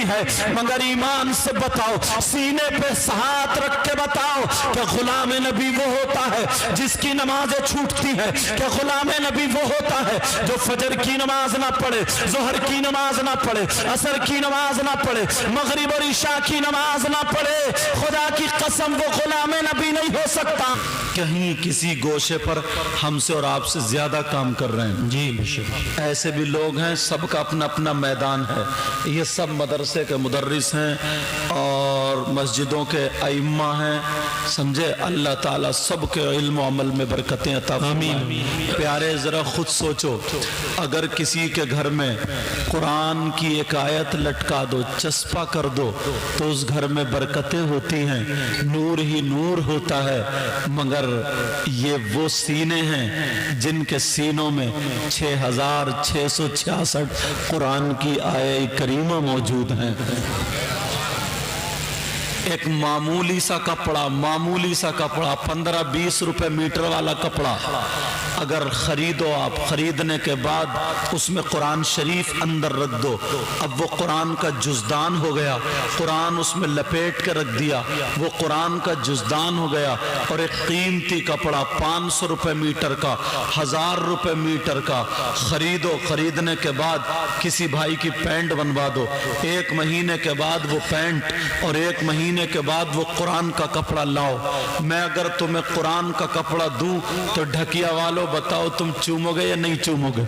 नहीं है, मगर ईमान से बताओ, सीने पे हाथ रख के बताओ कि गुलाम नबी वो होता है जिसकी नमाजें छूटती हैं? कि गुलाम नबी वो होता है जो फजर की नमाज ना पढ़े, जोहर की नमाज ना पढ़े, असर की नमाज ना पढ़े, मगरिब और इशा की नमाज ना पढ़े? खुदा की कसम वो गुलाम नबी नहीं हो सकता। कहीं किसी गोशे पर हमसे और आपसे ज्यादा काम कर रहे हैं जी, ऐसे भी लोग हैं, सबका अपना अपना मैदान है। ये सब मदरसे के मुदर्रिस हैं और मस्जिदों के अइम्मा हैं, समझे? अल्लाह ताला सबके इल्म और अमल में बरकतें अता फरमाए। प्यारे जरा खुद सोचो, अगर किसी के घर में कुरान की एक आयत लटका दो, चस्पा कर दो, तो उस घर में बरकतें होती हैं, नूर ही नूर होता है। मगर ये वो सीने हैं जिनके सीनों में 6666 कुरान की आयत करीमा मौजूद हैं। एक मामूली सा कपड़ा 15-20 रुपए मीटर वाला कपड़ा अगर खरीदो आप, खरीदने के बाद उसमें कुरान शरीफ अंदर रख दो, अब वो कुरान का जुज़दान हो गया। कुरान उसमें लपेट के रख दिया, वो कुरान का जुज़दान हो गया। और एक कीमती कपड़ा 500 रुपए मीटर का, 1000 रुपए मीटर का खरीदो, खरीदने के बाद किसी भाई की पैंट बनवा दो, 1 महीने के बाद वो पैंट और 1 महीने के बाद वो कुरान का कपड़ा लाओ। मैं अगर तुम्हें कुरान का कपड़ा दूं तो ढकिया वालों बताओ तुम चूमोगे या नहीं चूमोगे?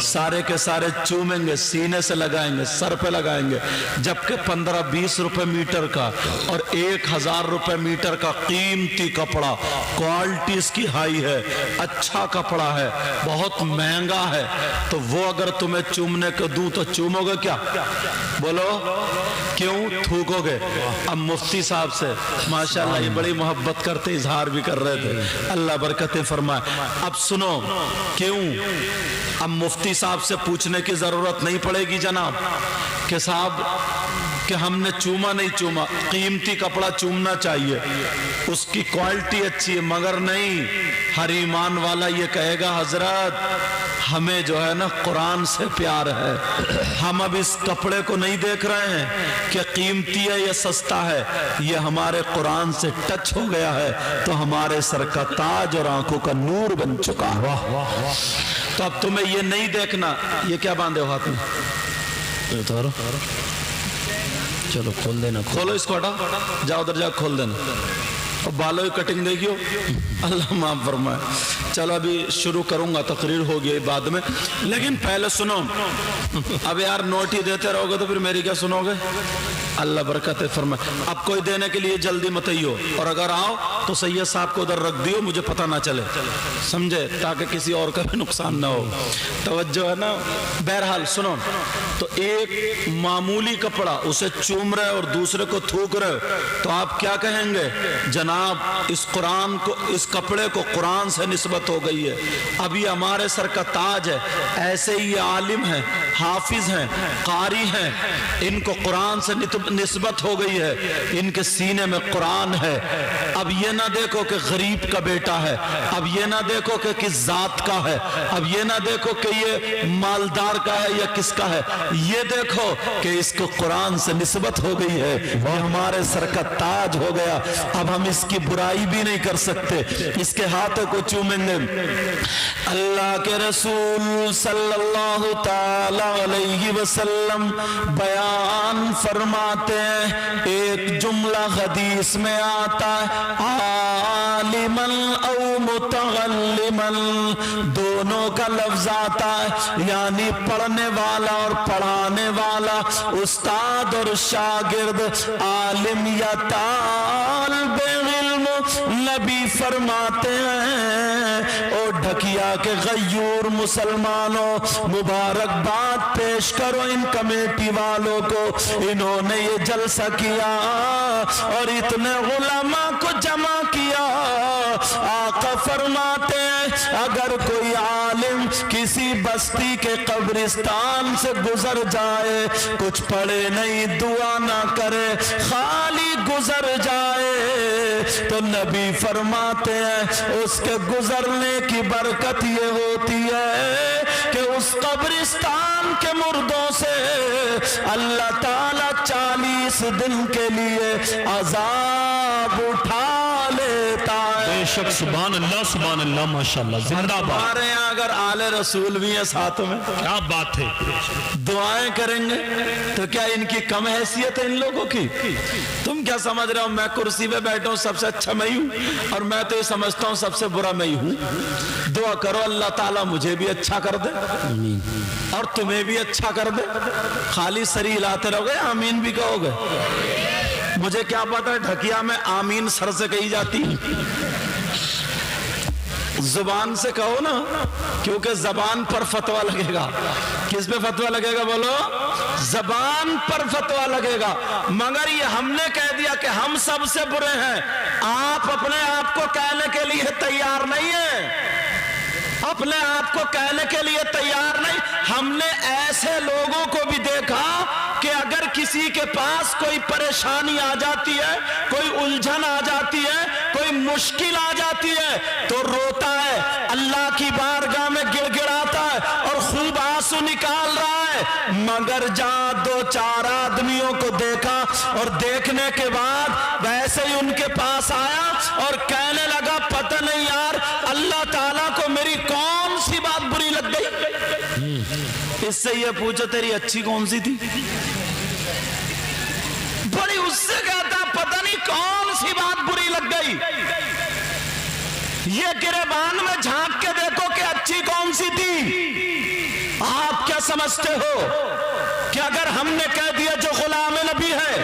सारे के सारे चूमेंगे, सीने से लगाएंगे, सर पे लगाएंगे। जबकि 15-20 रुपए मीटर का और 1000 रुपए मीटर का कीमती कपड़ा, क्वालिटी इसकी हाई है, अच्छा कपड़ा है, बहुत महंगा है, तो वो अगर तुम्हें चूमने को दूं तो चूमोगे क्या? बोलो क्यों? थूकोगे। अब मुफ्ती साहब से माशाल्लाह ये बड़ी मोहब्बत करते, इजहार भी कर रहे थे, अल्लाह बरकतें फरमाए। अब सुनो क्यों, अब मुफ्ती साहब से पूछने की जरूरत नहीं पड़ेगी जनाब कि साहब कि हमने चूमा नहीं चूमा, कीमती कपड़ा चूमना चाहिए, उसकी क्वालिटी अच्छी है, मगर नहीं, हर ईमान वाला ये कहेगा हजरत हमें जो है ना कुरान से प्यार है। हम अब इस कपड़े को नहीं देख रहे हैं कि कीमती है या सस्ता है, ये हमारे कुरान से टच हो गया है तो हमारे सर का ताज और आंखों का नूर बन चुका है। तो अब तुम्हें ये नहीं देखना, ये क्या बांधे हो हाथ में? उतारो, चलो खोल देना, खोलो इसको, हटा जाओ, उधर जाओ, खोल देना। और बालों की कटिंग देखियो, अल्लाह माफ फरमाए। चलो अभी शुरू करूंगा, तकरीर होगी बाद में, लेकिन पहले सुनो। अब यार नोट ही देते रहोगे तो फिर मेरी क्या सुनोगे? अल्लाह बरकत फरमाए। अब कोई देने के लिए जल्दी मत आइयो, और अगर आओ तो सैयद साहब को उधर रख दियो, मुझे पता ना चले, समझे, ताकि किसी और का भी नुकसान ना हो। तवज्जो है ना? बहरहाल सुनो, तो एक मामूली कपड़ा उसे चूम रहे और दूसरे को थूक रहे, तो आप क्या कहेंगे? जनाब इस कुरान को, इस कपड़े को कुरान से निस्बत हो गई है। अब ये हमारे सर का ताज है। ऐसे ही आलिम हैं, हाफिज हैं, कारी हैं, इनको कुरान से निस्बत हो गई है, इनके सीने में कुरान है। अब ये ना देखो कि गरीब का बेटा है, अब ये ना देखो कि किस जात का है, अब ये ना देखो कि ये मालदार का है या किसका है, ये देखो कि इसको कुरान से निस्बत हो गई है, ये हमारे सर का ताज हो गया। अब हम इसकी बुराई भी नहीं कर सकते, इसके हाथों को चूमेंगे। अल्लाह के रसूल सल्लल्लाहु ताला अलैहि वसल्लम बयान फरमाते हैं, एक जुमला हदीस में आता है, आलिमन औ मुतअल्लिमन, दोनों का लफ्ज आता है, यानी पढ़ने वाला और पढ़ाने वाला, उस्ताद और शागिर्द, आलिम या तालिबे इल्म। नबी फरमाते हैं, ओ ढकिया के गयूर मुसलमानों, मुबारकबाद पेश करो इन कमेटी वालों को, इन्होंने ये जलसा किया और इतने उलमा को जमा किया। आका फरमाते हैं, अगर कोई आलिम किसी बस्ती के कब्रिस्तान से गुजर जाए, कुछ पढ़े नहीं, दुआ ना करे, खाली गुजर जाए, तो नबी फरमाते हैं उसके गुजरने की बरकत ये होती है कि اس قبرستان کے مردوں سے اللہ تعالیٰ 40 دن کے لیے عذاب اٹھا لیتا ہے۔ بے شک، سبحان اللہ ماشاءاللہ، زندہ باد۔ ہمارے یہاں اگر آل رسول بھی ہیں ساتھ میں، کیا بات ہے، دعائیں کریں گے تو کیا ان کی کم حیثیت ہے ان لوگوں کی؟ تم کیا سمجھ رہے ہو میں کرسی پہ بیٹھا ہوں سب سے اچھا میں ہی ہوں، اور میں تو یہ سمجھتا ہوں سب سے برا میں ہی ہوں؟ دعا کرو اللہ تعالیٰ مجھے بھی اچھا کر دے اور تمہیں بھی اچھا کر دے۔ خالی سری ہلاتے رہو گے آمین بھی کہو گے؟ مجھے کیا پتا ہے ڈھکیا میں آمین سر سے کہی جاتی، زبان سے کہو نا، کیونکہ زبان پر فتویٰ لگے گا۔ کس پہ فتویٰ لگے گا بولو؟ زبان پر فتویٰ لگے گا۔ مگر یہ ہم نے کہہ دیا کہ ہم سب سے برے ہیں، آپ اپنے آپ کو کہنے کے لیے تیار نہیں ہیں، اپنے آپ کو کہنے کے لیے تیار نہیں۔ ہم نے ایسے لوگوں کو بھی دیکھا کہ اگر کسی کے پاس کوئی پریشانی آ جاتی ہے، کوئی الجھن آ جاتی ہے، کوئی مشکل آ جاتی ہے تو روتا ہے، اللہ کی بارگاہ میں گڑ گڑاتا ہے اور خوب آنسو نکال رہا ہے۔ مگر جہاں 2-4 آدمیوں کو دیکھا اور دیکھنے کے بعد ویسے ہی ان کے پاس آیا اور کہنے لگا پتہ نہیں یار اللہ تعالیٰ کو میری کون سی بات بری لگ گئی، اس سے یہ پوچھو تیری اچھی کون سی تھی؟ بڑی اس سے کہتا پتہ نہیں کون سی بات بری لگ گئی۔ یہ گریبان میں جھانک کے دیکھو کہ اچھی کون سی تھی۔ آپ کیا سمجھتے ہو کہ اگر ہم نے کہہ دیا جو غلام نبی ہے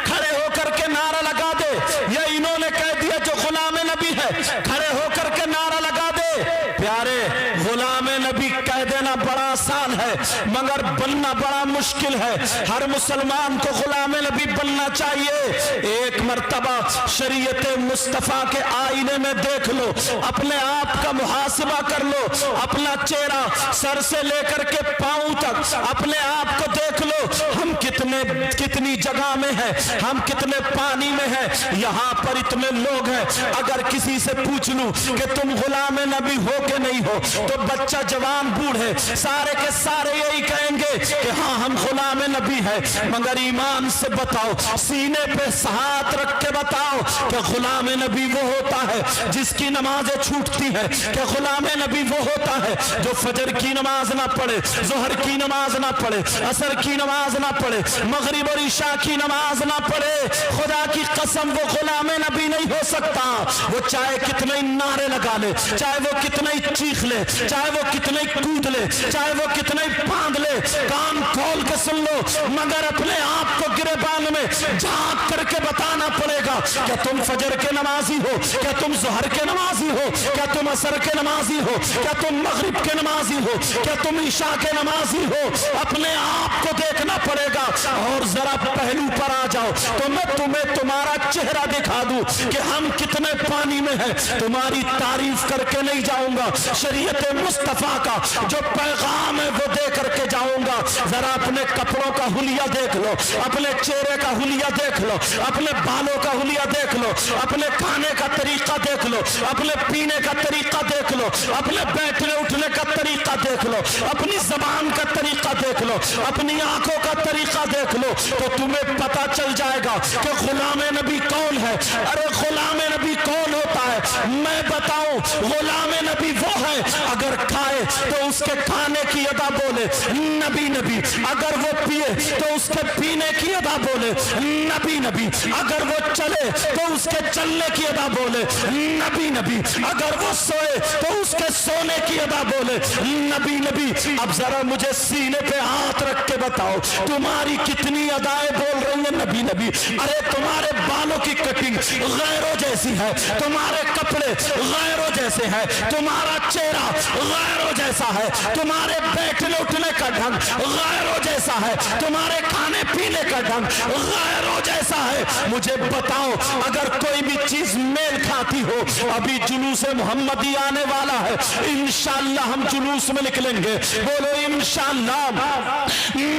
کھڑے ہو کر کے نعرہ لگا دے، یا انہوں نے کہہ دیا جو غلام نبی ہے کھڑے ہو کر کے نعرہ لگا دے؟ پیارے، غلام نبی کہہ دینا بڑا آسان ہے مگر بننا بڑا مشکل ہے۔ ہر مسلمان کو غلام نبی بننا چاہیے۔ ایک مرتبہ شریعت مصطفیٰ کے آئینے میں دیکھ لو، اپنے آپ کا محاسبہ کر لو، اپنا چہرہ سر سے لے کر کے پاؤں تک اپنے آپ کو دیکھ لو۔ ہم کتنی جگہ میں ہیں، ہم کتنے پانی میں ہیں، یہاں پر اتنے لوگ ہیں۔ اگر کسی سے پوچھ لوں کہ تم غلام نبی ہو کہ نہیں ہو تو بچہ جوان بوڑھے سارے کے سارے یہی کہیں گے کہ ہاں ہم غلام نبی ہیں۔ مگر ایمان سے بتاؤ، سینے پہ ہاتھ رکھ کے بتاؤ کہ غلام نبی وہ ہوتا ہے جس کی نمازیں چھوٹتی ہیں؟ کہ غلام نبی وہ ہوتا ہے جو فجر کی نماز نہ پڑھے، ظہر کی نماز نہ پڑھے، عصر کی نماز نہ پڑھے، مغرب اور عشاء کی نماز نہ پڑھے؟ خدا کی قسم وہ غلام نبی نہیں ہو سکتا۔ وہ چاہے کتنے نعرے لگا لے، چاہے وہ کتنے چیخ لے، چاہے وہ کتنے کود لے، چاہے وہ کتنے باندھ لے، کان کھول کے سن لو، مگر اپنے آپ کو گریبان میں جھانک کر کے بتانا پڑے گا کہ تم فجر کے نمازی ہو، کیا تم ظہر کے نمازی ہو، کیا تم عصر کے نمازی ہو، کیا تم مغرب کے نمازی ہو، کیا تم عشاء کے نمازی ہو؟ اپنے آپ کو دیکھنا پڑے گا۔ اور ذرا پہلو پر آ جاؤ تو میں تمہیں تمہارا چہرہ دکھا دوں کہ ہم کتنے پانی میں ہیں۔ تمہاری تعریف کر کے نہیں جاؤں گا، شریعت مصطفیٰ کا جو پیغام ہے وہ دے کر کے جاؤں گا۔ ذرا اپنے کپڑوں کا حلیہ دیکھ لو، اپنے چہرے کا حلیہ دیکھ لو، اپنے بالوں کا حلیہ دیکھ لو، اپنے کھانے کا طریقہ دیکھ لو، اپنے پینے کا طریقہ دیکھ لو، اپنے بیٹھنے اٹھنے کا طریقہ دیکھ لو، اپنی زبان کا طریقہ دیکھ لو، اپنی آنکھوں کا طریقہ دیکھ لو، تو تمہیں پتا چل جائے گا کہ غلام نبی کون ہے۔ ارے غلام نبی کون ہوتا ہے؟ میں بتاؤں، غلام نبی وہ ہے اگر کھائے تو اس کے کھانے کی ادا بولے نبی نبی، اگر وہ پیے تو اس کے پینے کی ادا بولے نبی نبی، اگر وہ چلے تو اس کے چلنے کی ادا بولے نبی نبی، اگر وہ سوئے تو اس کے سونے کی ادا بولے نبی نبی۔ اب ذرا مجھے سینے پہ ہاتھ رکھ کے بتاؤ تمہاری کتنی ادائیں بول رہی ہیں نبی نبی؟ ارے تمہارے بالوں کی کٹنگ غیروں جیسی ہے، تمہارے کپڑے غیروں جیسے ہیں، تمہارا چہرہ غیروں جیسا ہے، تمہارے بیٹھنے اٹھنے کا ڈھنگ غیروں جیسا ہے، تمہارے کھانے پینے کا ڈھنگ غیروں جیسا कैसा है मुझे बताओ। अगर कोई भी चीज मेल खाती हो, अभी जुलूस मोहम्मदी आने वाला है, इंशाअल्लाह हम जुलूस में निकलेंगे, बोलो इंशाअल्लाह।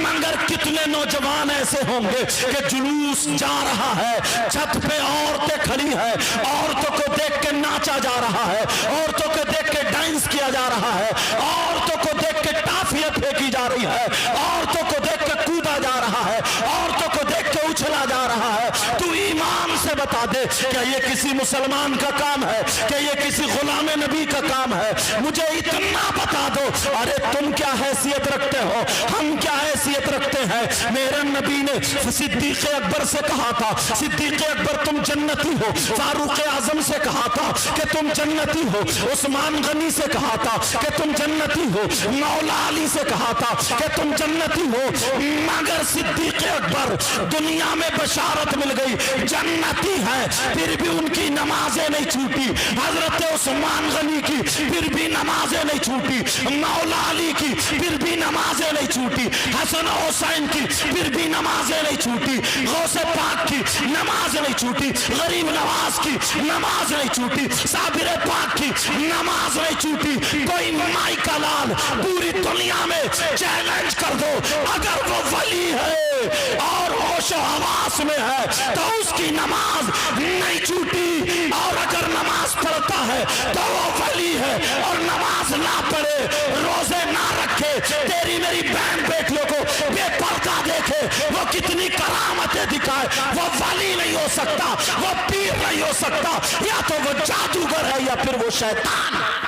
मगर कितने नौजवान ऐसे होंगे कि जुलूस जा रहा है, छत पे औरतें खड़ी है, औरतों को देख के नाचा जा रहा है, औरतों को देख के डांस किया जा रहा है, औरतों को देख के टाफियां फेंकी जा रही है, औरतों को देख के कूदा जा रहा है, औरतों को देख के उछला जा रहा है। तू ईमान से बता दे, क्या ये किसी मुसलमान का काम है, क्या ये किसी गुलाम नबी का काम है? मुझे इतना बता दो। अरे तुम क्या हैसियत रखते हो, हम क्या हैसियत रखते हैं? मेरे नबी ने सिद्दीक अकबर से कहा था, सिद्दीक अकबर तुम जन्नती हो। फारूक आजम से कहा था कि तुम जन्नती हो। उस्मान गनी से कहा था कि तुम जन्नती हो। मौला अली से कहा था कि तुम जन्नती हो। मगर सिद्दीक अकबर दुनिया में बशारत मिल गई, जन्नती है, फिर भी उनकी नमाजें नहीं छूटी। हजरत उस्मान गनी की फिर भी नमाजें नहीं छूटी, मौला अली की फिर भी नमाजें नहीं छूटी, हसन हुसैन की फिर भी नमाजें नहीं छूटी, गौसे पाक की नमाज नहीं छूटी, गरीब नवाज की नमाज नहीं छूटी, साबिर पाक की नमाज नहीं छूटी। कोई माई का लाल पूरी दुनिया में चैलेंज कर दो, अगर वो वली है और होशो हवास में है तो उसकी नमाज नहीं छूटी, और अगर नमाज पढ़ता है तो वो वली है, और नमाज ना पढ़े, रोजे ना रखे, तेरी मेरी बहन बेटियों को बेपर्दा देखे, वो कितनी करामतें दिखाए, वो वली नहीं हो सकता, वो पीर नहीं हो सकता, या तो वो जादूगर है या फिर वो शैतान।